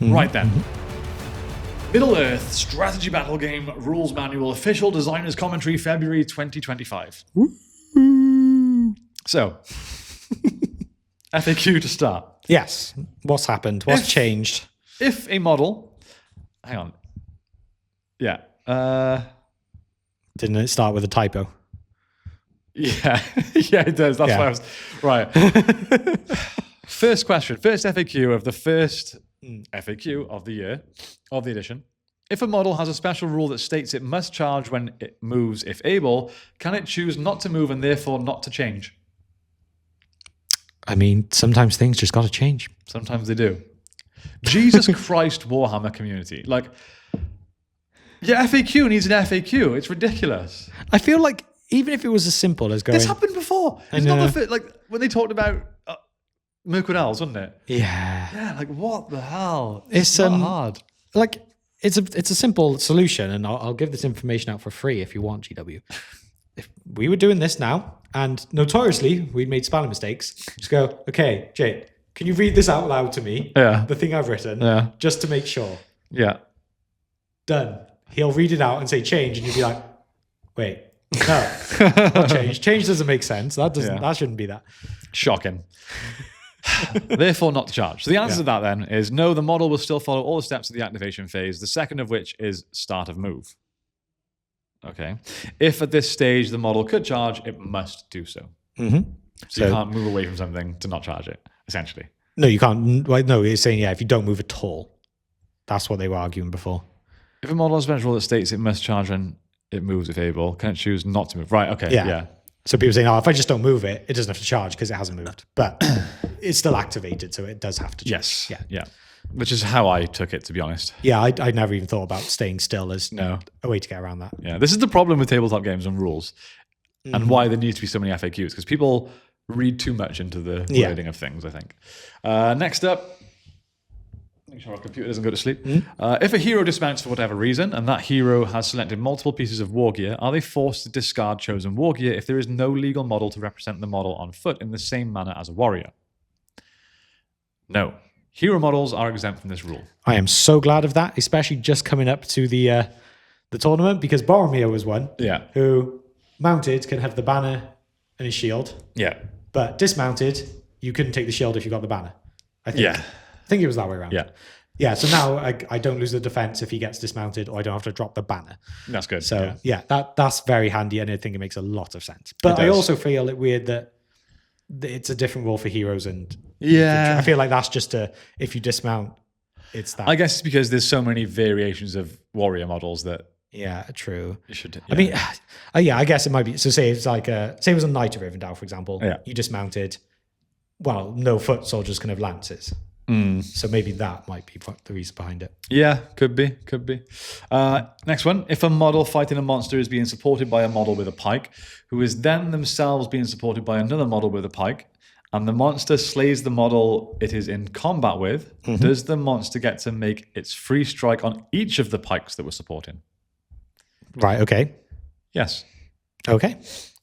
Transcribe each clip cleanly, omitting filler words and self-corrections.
Right then. Middle-earth Strategy Battle Game Rules Manual Official Designer's Commentary, February 2025. So, FAQ to start. Yes. What's happened? What's changed? If a model... Hang on. Yeah. Didn't it start with a typo? Yeah. Yeah, it does. That's why I was... Right. First question. First FAQ of the first FAQ of the year, of the edition. If a model has a special rule that states it must charge when it moves if able, can it choose not to move and therefore not to change? I mean, sometimes things just got to change. Sometimes they do. Jesus Christ, Warhammer community. Like, your FAQ needs an FAQ. It's ridiculous. I feel like even if it was as simple as going... This happened before. It's not like when they talked about Mirkwood Owls, wasn't it? Yeah. Yeah, like what the hell? It's not hard. Like, it's a simple solution, and I'll give this information out for free if you want, GW. If we were doing this now, and notoriously we'd made spelling mistakes, just go, okay, Jake, can you read this out loud to me? Yeah. The thing I've written, just to make sure. Yeah. Done. He'll read it out and say change, and you'll be like, wait, no, not change. Change doesn't make sense. That shouldn't be that. Shocking. Therefore not to charge. So the answer to that then is no, the model will still follow all the steps of the activation phase, the second of which is start of move. Okay. If at this stage the model could charge, it must do so. Mm-hmm. So you can't move away from something to not charge it, essentially. No, you can't. No, he's saying, if you don't move at all. That's what they were arguing before. If a model has a special rule that states it must charge when it moves if able, can it choose not to move? Right, okay, yeah. So people saying, if I just don't move it, it doesn't have to charge because it hasn't moved. But it's still activated, so it does have to charge. Yes. Yeah. Which is how I took it, to be honest. Yeah, I never even thought about staying still as a way to get around that. Yeah, this is the problem with tabletop games and rules and why there needs to be so many FAQs, because people read too much into the wording of things, I think. Next up, make sure our computer doesn't go to sleep. If a hero dismounts for whatever reason, and that hero has selected multiple pieces of war gear, are they forced to discard chosen war gear if there is no legal model to represent the model on foot in the same manner as a warrior? No. Hero models are exempt from this rule. I am so glad of that, especially just coming up to the tournament, because Boromir was one who mounted can have the banner and his shield. Yeah. But dismounted, you couldn't take the shield if you got the banner. I think. Yeah. I think it was that way around. Yeah. Yeah, so now I don't lose the defense if he gets dismounted, or I don't have to drop the banner. That's good. So that's very handy, and I think it makes a lot of sense. But I also feel it weird that it's a different rule for heroes, and I feel like that's just if you dismount, it's that. I guess it's because there's so many variations of warrior models that. Yeah, true. You should. Yeah. I mean, I guess it might be. So say it's like say it was a Knight of Rivendell, for example. Yeah. You dismounted. Well, no foot soldiers can have lances. So maybe that might be the reason behind it. Yeah, could be. Next one. If a model fighting a monster is being supported by a model with a pike, who is then themselves being supported by another model with a pike, and the monster slays the model it is in combat with, does the monster get to make its free strike on each of the pikes that we're supporting? Right, okay. Yes. Okay.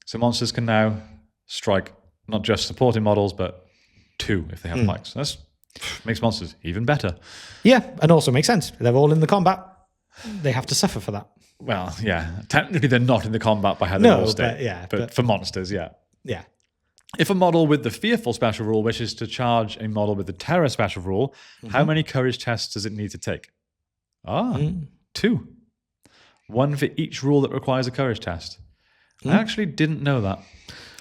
So monsters can now strike not just supporting models, but two if they have pikes. That's makes monsters even better. Yeah, and also makes sense. They're all in the combat. They have to suffer for that. Well, yeah. Technically, they're not in the combat by how they all stay. But for monsters, yeah. Yeah. If a model with the Fearful special rule wishes to charge a model with the Terror special rule, how many courage tests does it need to take? 2. 1 for each rule that requires a courage test. I actually didn't know that.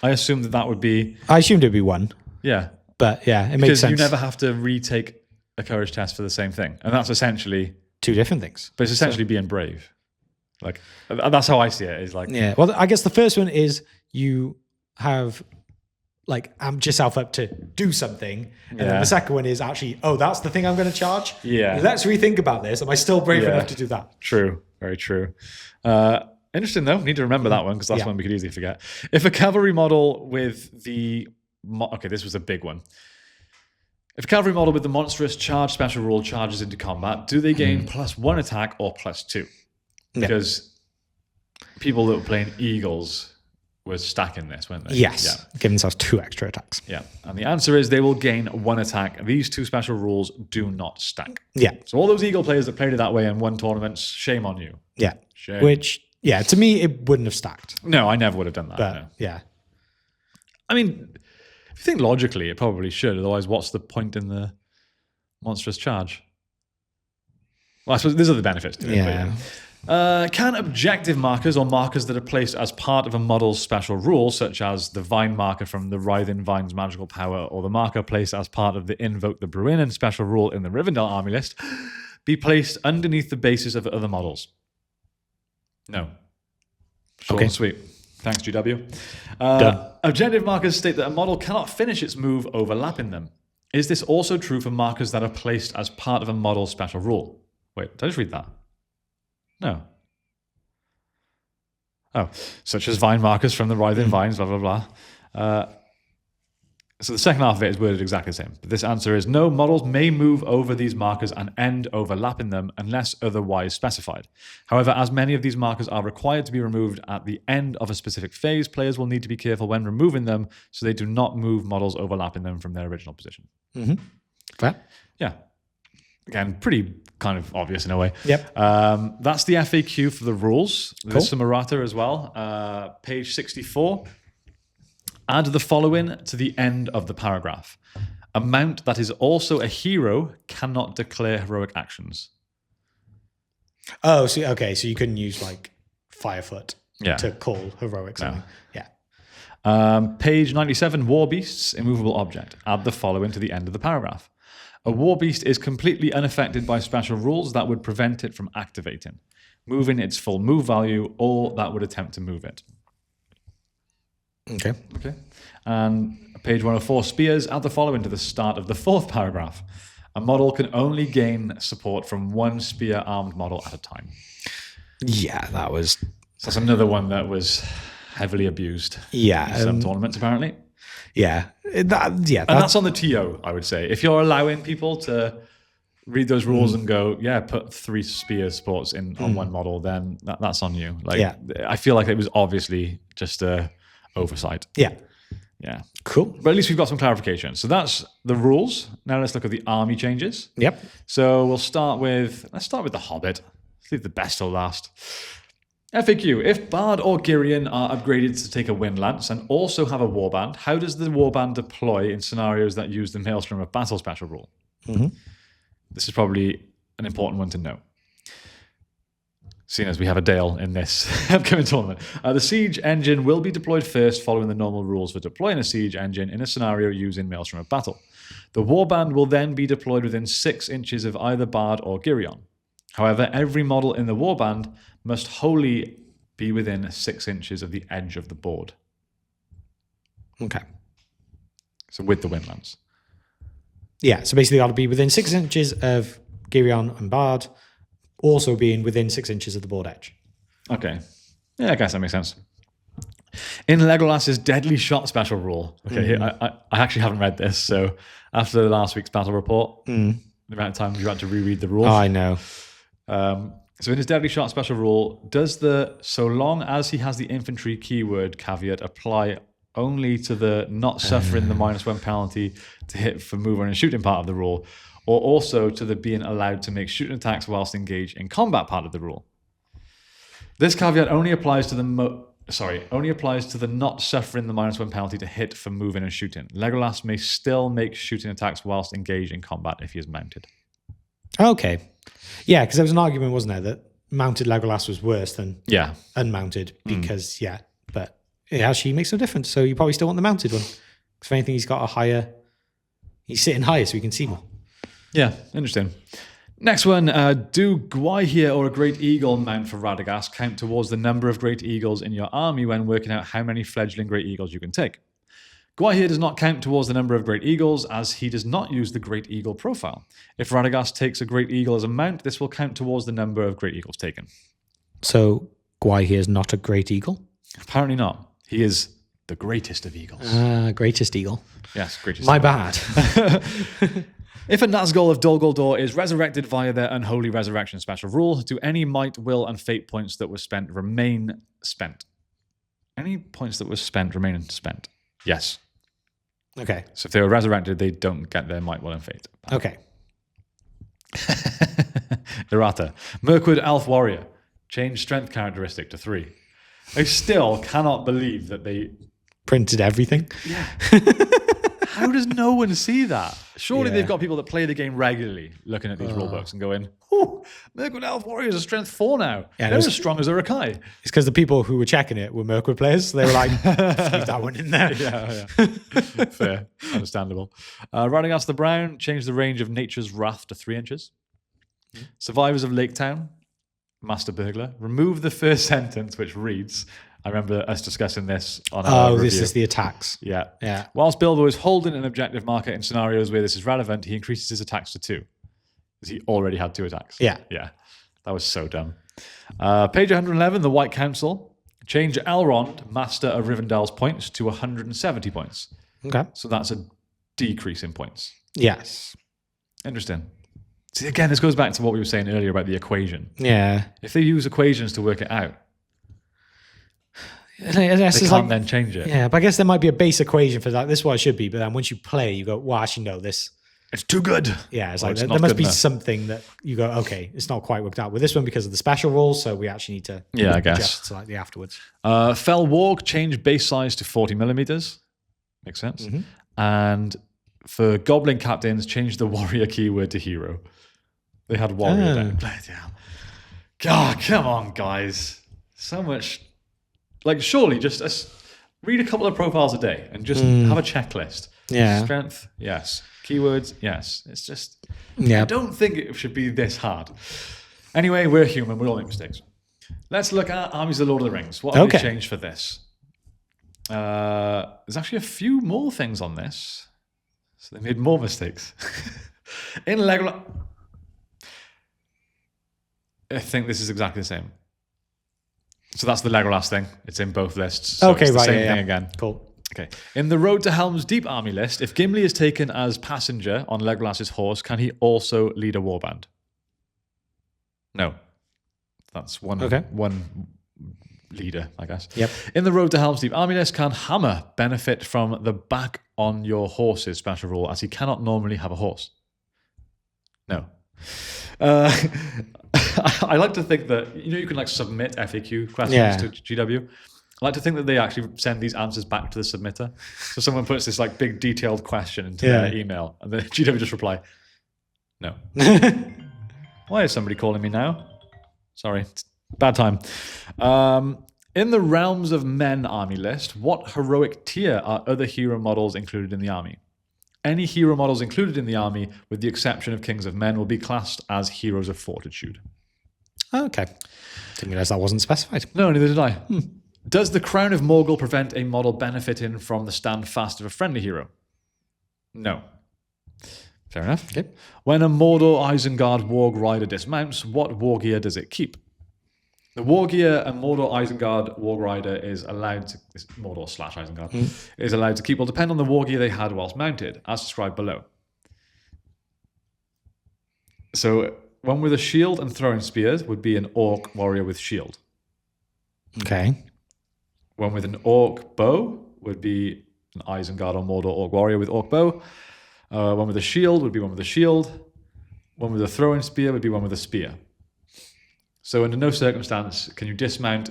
I assumed that would be... I assumed it would be 1. Yeah. But yeah, it makes sense. Because you never have to retake a courage test for the same thing. And that's essentially... 2 different things. But it's essentially being brave. Like, that's how I see it. Is like... Yeah. Well, I guess the first one is you have amped yourself up to do something. And then the second one is actually, that's the thing I'm going to charge? Yeah. Let's rethink about this. Am I still brave enough to do that? True. Very true. Interesting though. Need to remember that one because that's one we could easily forget. If a cavalry model with the... Okay, this was a big one. If a cavalry model with the monstrous charge special rule charges into combat, do they gain +1 attack or +2? Because people that were playing eagles were stacking this, weren't they? Yes. Yeah. Giving themselves 2 extra attacks. Yeah. And the answer is they will gain 1 attack. These 2 special rules do not stack. Yeah. So all those Eagle players that played it that way and won tournaments, shame on you. Yeah. Shame. Which, yeah, to me, it wouldn't have stacked. No, I never would have done that. But, no. yeah. I mean, if you think logically, it probably should. Otherwise, what's the point in the monstrous charge? Well, I suppose these are the benefits to it. Yeah. Can objective markers or markers that are placed as part of a model's special rule, such as the Vine marker from the Writhing Vine's magical power, or the marker placed as part of the Invoke the Bruinen special rule in the Rivendell army list, be placed underneath the bases of other models? No. Short and sweet. Thanks, GW. Objective markers state that a model cannot finish its move overlapping them. Is this also true for markers that are placed as part of a model's special rule? Wait, did I just read that? No. Oh, such as vine markers from the Writhing Vines, blah, blah, blah. So the second half of it is worded exactly the same. But this answer is no, models may move over these markers and end overlapping them unless otherwise specified. However, as many of these markers are required to be removed at the end of a specific phase, players will need to be careful when removing them so they do not move models overlapping them from their original position. Mm-hmm. Fair. Yeah. Again, pretty kind of obvious in a way. Yep. That's the FAQ for the rules. Cool. There's some errata as well. Page 64. Add the following to the end of the paragraph. A mount that is also a hero cannot declare heroic actions. Oh, so okay. So you couldn't use like Firefoot Yeah. to call heroic something. Yeah. Page 97, War Beasts, immovable object. Add the following to the end of the paragraph. A War Beast is completely unaffected by special rules that would prevent it from activating, moving its full move value, or that would attempt to move it. Okay. And page 104, Spears, add the following to the start of the 4th paragraph. A model can only gain support from 1 spear-armed model at a time. Yeah, that was... So that's another one that was heavily abused Yeah. in some tournaments, apparently. Yeah. And that's on the TO, I would say. If you're allowing people to read those rules and go, yeah, put 3 spear supports in on 1 model, then that's on you. Like, Yeah. I feel like it was obviously just a oversight. Yeah. Yeah. Cool. But at least we've got some clarification. So that's the rules. Now let's look at the army changes. Yep. So let's start with the Hobbit. Let's leave the best till last. FAQ. If Bard or Girion are upgraded to take a Wind Lance and also have a Warband, how does the Warband deploy in scenarios that use the Maelstrom of Battle special rule? Mm-hmm. This is probably an important one to know, seeing as we have a Dale in this upcoming tournament. The Siege Engine will be deployed first following the normal rules for deploying a Siege Engine in a scenario using Maelstrom of Battle. The Warband will then be deployed within 6 inches of either Bard or Girion. However, every model in the Warband must wholly be within 6 inches of the edge of the board. Okay. So with the Wind Lance. Yeah, so basically that'll be within 6 inches of Girion and Bard, also being within 6 inches of the board edge. Okay. Yeah, I guess that makes sense. In Legolas's Deadly Shot special rule. Okay, I actually haven't read this, so after last week's battle report, the amount of times you had to reread the rules. Oh, I know. So in his Deadly Shot special rule, does the so long as he has the infantry keyword caveat apply only to the not suffering the -1 penalty to hit for movement and shooting part of the rule, or also to the being allowed to make shooting attacks whilst engaged in combat part of the rule? This caveat only applies to the not suffering the -1 penalty to hit for moving and shooting. Legolas may still make shooting attacks whilst engaged in combat if he is mounted. Okay. Yeah, because there was an argument, wasn't there, that mounted Legolas was worse than unmounted because, but it actually makes no difference. So you probably still want the mounted one. Because if anything, he's sitting higher so he can see more. Yeah, interesting. Next one, do Gwaihir or a Great Eagle mount for Radagast count towards the number of Great Eagles in your army when working out how many fledgling Great Eagles you can take? Gwaihir does not count towards the number of Great Eagles as he does not use the Great Eagle profile. If Radagast takes a Great Eagle as a mount, this will count towards the number of Great Eagles taken. So Gwaihir is not a Great Eagle? Apparently not. He is the greatest of eagles. Greatest Eagle. Yes, greatest. My bad. If a Nazgul of Dol Guldur is resurrected via their Unholy Resurrection special rule, do any might, will, and fate points that were spent remain spent? Any points that were spent remain spent. Yes. Okay. So if they were resurrected, they don't get their might, will, and fate. Okay. Errata. Mirkwood Elf Warrior. Change strength characteristic to 3. I still cannot believe that they... Printed everything. Yeah. How does no one see that? Surely they've got people that play the game regularly looking at these rulebooks and going, oh, Mirkwood Elf Warrior is a strength 4 now. Yeah, they're as strong as Urukai. It's because the people who were checking it were Mirkwood players. So they were like, leave that one in there. Yeah. Fair. Understandable. Radagast the Brown, change the range of Nature's Wrath to 3 inches. Survivors of Lake Town, Master Burglar. Remove the first sentence, which reads... I remember us discussing this on our review. This is the attacks. Yeah. Whilst Bilbo is holding an objective marker in scenarios where this is relevant, he increases his attacks to 2. Because he already had 2 attacks. Yeah. That was so dumb. Page 111, the White Council. Change Elrond, Master of Rivendell's points, to 170 points. Okay. So that's a decrease in points. Yes. Interesting. See, again, this goes back to what we were saying earlier about the equation. Yeah. If they use equations to work it out, they can't then change it. Yeah, but I guess there might be a base equation for that. This is what it should be. But then once you play, you go, well, actually, no, this... It's too good. Yeah, it's like there must be something that you go, okay, it's not quite worked out with this one because of the special rules, so we actually need to adjust slightly afterwards. Fell Warg, change base size to 40 millimeters. Makes sense. Mm-hmm. And for Goblin Captains, change the warrior keyword to hero. They had warrior down. Bloody hell. God, come on, guys. So much... Like, surely just read a couple of profiles a day and just have a checklist. Yeah. Strength, yes. Keywords, yes. It's just... Yeah. I don't think it should be this hard. Anyway, we're human. We all make mistakes. Let's look at Armies of the Lord of the Rings. What have they changed for this? There's actually a few more things on this. So they made more mistakes. In Legolas... I think this is exactly the same. So that's the Legolas thing. It's in both lists. So it's the same thing again. Cool. Okay. In the Road to Helm's Deep army list, if Gimli is taken as passenger on Legolas's horse, can he also lead a warband? No. That's one leader, I guess. Yep. In the Road to Helm's Deep army list, can Hammer benefit from the back on your horse's special rule, as he cannot normally have a horse? No. I like to think that, you can submit FAQ questions to GW. I like to think that they actually send these answers back to the submitter. So someone puts this big detailed question into their email and the GW just reply, no. Why is somebody calling me now? Sorry, it's bad time. In the Realms of Men army list, what heroic tier are other hero models included in the army? Any hero models included in the army, with the exception of Kings of Men, will be classed as heroes of fortitude. Okay. Didn't realize that wasn't specified. No, neither did I. Does the Crown of Morgul prevent a model benefiting from the stand fast of a friendly hero? No. Fair enough. Okay. When a Mordor Isengard Warg Rider dismounts, what war gear does it keep? The war gear a Mordor Isengard Warg Rider is allowed to... Mordor / Isengard is allowed to keep will depend on the war gear they had whilst mounted, as described below. So, one with a shield and throwing spears would be an orc warrior with shield. Okay. One with an orc bow would be an Isengard or Mordor orc warrior with orc bow. One with a shield would be one with a shield. One with a throwing spear would be one with a spear. So under no circumstance can you dismount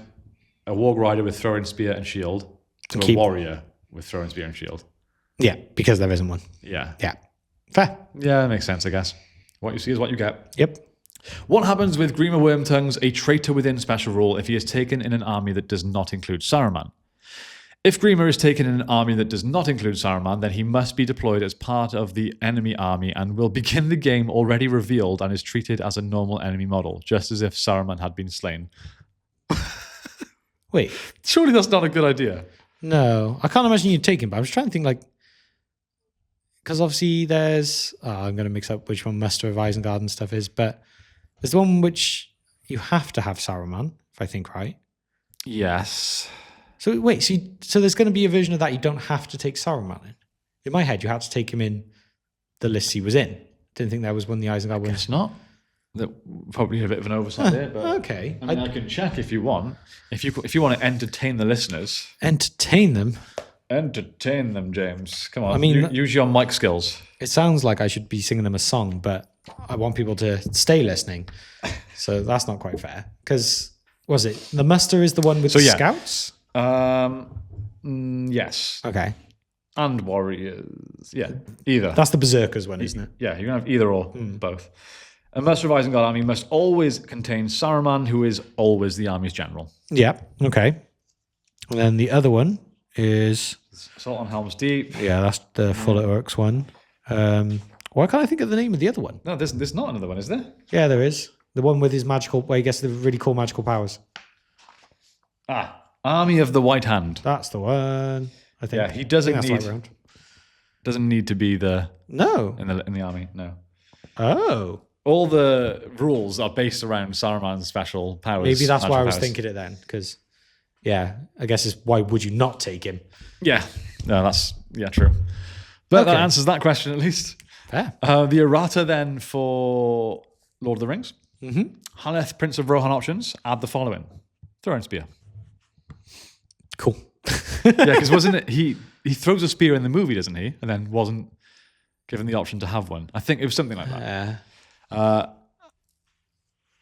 a warg rider with throwing spear and shield to a warrior with throwing spear and shield. Yeah, because there isn't one. Yeah. Yeah. Fair. Yeah, that makes sense, I guess. What you see is what you get. Yep. What happens with Grima Wormtongues, a traitor within special rule, if he is taken in an army that does not include Saruman? If Grima is taken in an army that does not include Saruman, then he must be deployed as part of the enemy army and will begin the game already revealed and is treated as a normal enemy model, just as if Saruman had been slain. Wait. Surely that's not a good idea. No. I can't imagine you take him, but I was trying to think because obviously there's... I'm going to mix up which one Master of Isengard and stuff is, but there's the one which you have to have Saruman, if I think right. Yes. So wait, so there's going to be a version of that you don't have to take Saruman in? In my head, you had to take him in the list he was in. Didn't think there was one the Isengard was. Guess not. Probably a bit of an oversight there, but Okay. I mean, I can check if you want. If you want to entertain the listeners, Entertain them. entertain them, James. Come on, I mean, use your mic skills. It sounds like I should be singing them a song, but I want people to stay listening. So that's not quite fair. Because, was it the muster is the one with scouts? Yes. Okay. And warriors. Yeah, either. That's the berserkers one, isn't it? Yeah, you can have either or both. A Muster of Isengard army must always contain Saruman, who is always the army's general. Yeah. Okay. And then the other one is Assault on Helm's Deep. Yeah, that's the Full at Orcs one. Why can't I think of the name of the other one? No, there's not another one, is there? Yeah, there is. The one with his magical, where he gets the really cool magical powers. Army of the White Hand. That's the one. I think. Yeah, he doesn't need to be in the army. No. Oh. All the rules are based around Saruman's special powers. Maybe that's why I was thinking it then, because I guess it's why would you not take him? Yeah. No, that's true. But that answers that question at least. Fair. The errata then for Lord of the Rings. Mm-hmm. Haleth, Prince of Rohan options, add the following. Throwing spear. Cool. Yeah, because wasn't it he throws a spear in the movie, doesn't he? And then wasn't given the option to have one. I think it was something like that.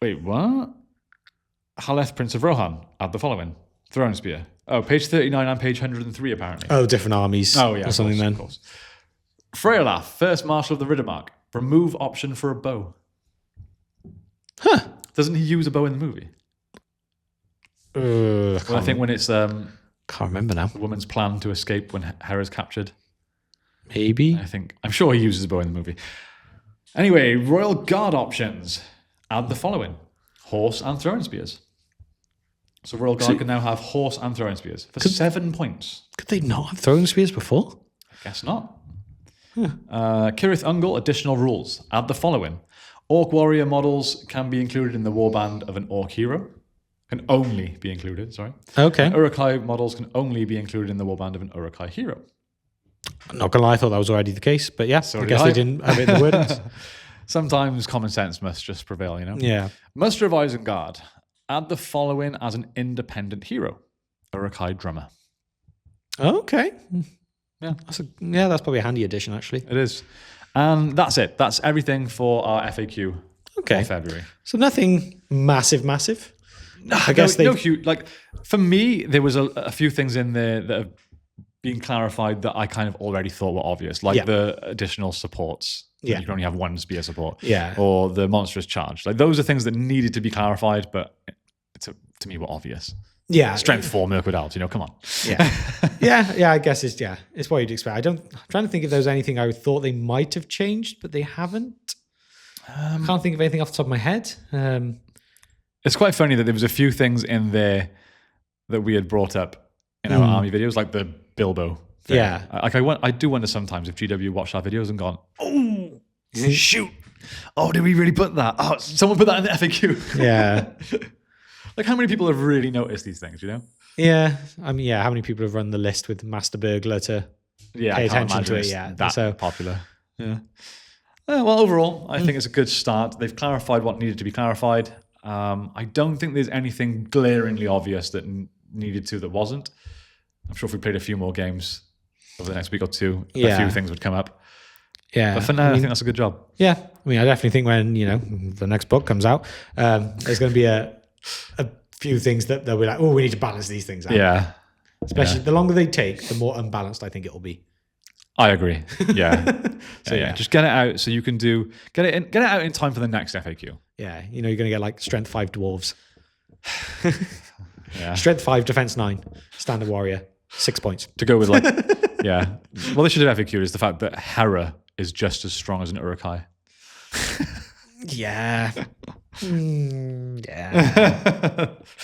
Wait, what? Haleth, Prince of Rohan, add the following. Throwing spear. Oh, page 39 and page 103 apparently. Oh, different armies. Oh, yeah. Or something then. Of course. Freyolaf, first Marshal of the Riddermark. Remove option for a bow. Huh. Doesn't he use a bow in the movie? I think when it's can't remember now. the woman's plan to escape when Hera's captured. Maybe. I'm sure he uses a bow in the movie. Anyway, Royal Guard options. Add the following. Horse and throwing spears. So Royal Guard can now have horse and throwing spears for 7 points. Could they not have throwing spears before? I guess not. Cirith Ungol additional rules. Add the following. Orc warrior models can be included in the warband of an orc hero. Can only be included, sorry. Okay. Uruk-hai models can only be included in the warband of an Uruk-hai hero. I'm not gonna lie, I thought that was already the case, but yeah, So I guess they didn't have it in the wordings. Sometimes common sense must just prevail, you know? Yeah. Muster of Isengard. Add the following as an independent hero. Uruk-hai drummer. Okay. Yeah. That's probably a handy addition, actually. It is. And that's it. That's everything for our FAQ for February. So nothing massive. I guess no huge. Like, for me, there was a few things in there that have been clarified that I kind of already thought were obvious, like the additional supports. Yeah. You can only have one spear support. Yeah. Or the monstrous charge. Like, those are things that needed to be clarified, but to me were obvious. Yeah. Strength 4 Mirkwood Alt, come on. Yeah. I guess it's what you'd expect. I'm trying to think if there was anything I thought they might have changed, but they haven't. I can't think of anything off the top of my head. It's quite funny that there was a few things in there that we had brought up in our army videos, like the Bilbo thing. Yeah. I do wonder sometimes if GW watched our videos and gone, oh, shoot. Oh, did we really put that? Oh, someone put that in the FAQ. Yeah. Like, how many people have really noticed these things, Yeah. I mean, how many people have run the list with Master Burglar to pay attention to it? Yeah. That popular. Yeah. Well, overall, I think it's a good start. They've clarified what needed to be clarified. I don't think there's anything glaringly obvious that needed to that wasn't. I'm sure if we played a few more games over the next week or two, a few things would come up. Yeah. But for now, I think that's a good job. Yeah. I mean, I definitely think when, the next book comes out, there's going to be a few things that they'll be like, oh, we need to balance these things out. Yeah. Especially the longer they take, the more unbalanced I think it will be. I agree. Yeah. Just get it out so you can get it out in time for the next FAQ. Yeah. You're going to get like strength 5 dwarves. Yeah. Strength 5, defense 9, standard warrior, 6 points. To go with like, yeah. Well, they should have FAQ'd is the fact that Hera is just as strong as an Uruk-hai. Yeah.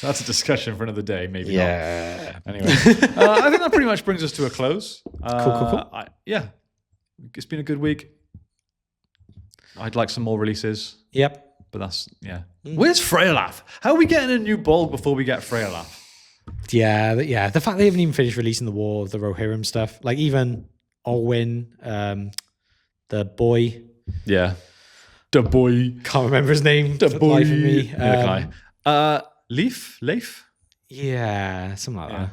That's a discussion for another day, maybe not. Anyway, I think that pretty much brings us to a close. Cool. It's been a good week. I'd like some more releases. Yep. But that's, Where's Freyolaf? How are we getting a new Bolg before we get Freyolaf? Yeah. The fact they haven't even finished releasing the War of the Rohirrim stuff, like even Olwyn, the boy. Yeah. Da boy. Can't remember his name. Da for the boy. life of me. Neither can I. Leaf? Yeah, something like that.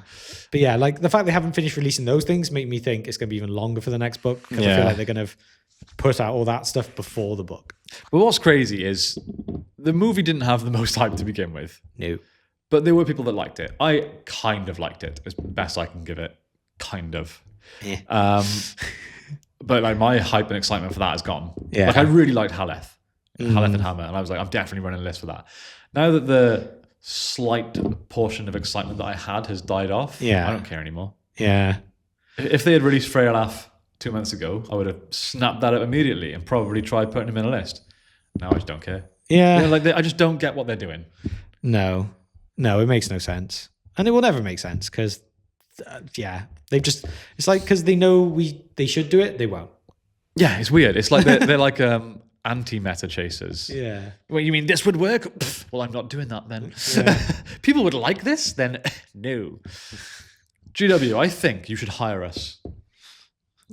But yeah, like the fact they haven't finished releasing those things make me think it's going to be even longer for the next book. Because I feel like they're going to put out all that stuff before the book. But what's crazy is the movie didn't have the most hype to begin with. No. But there were people that liked it. I kind of liked it, as best I can give it. Kind of. Yeah. But like my hype and excitement for that is gone. Yeah. Like I really liked Haleth and Hammer, and I was like, I'm definitely running a list for that. Now that the slight portion of excitement that I had has died off, I don't care anymore. Yeah. If they had released Freyalaf 2 months ago, I would have snapped that up immediately and probably tried putting him in a list. Now I just don't care. Yeah. I just don't get what they're doing. No, it makes no sense. And it will never make sense because, they've just, it's like, because they know they should do it, they won't. Yeah, it's weird. It's like they're like anti-meta chasers. Yeah. Well, you mean this would work? Pfft, well, I'm not doing that then. Yeah. People would like this? Then no. GW, I think you should hire us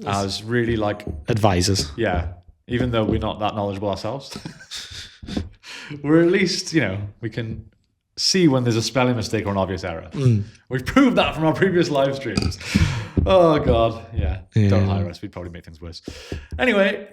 as really like... advisors. Yeah. Even though we're not that knowledgeable ourselves. We're at least, we can see when there's a spelling mistake or an obvious error. We've proved that from our previous live streams. Oh, God. Yeah. Don't hire us. We'd probably make things worse. Anyway,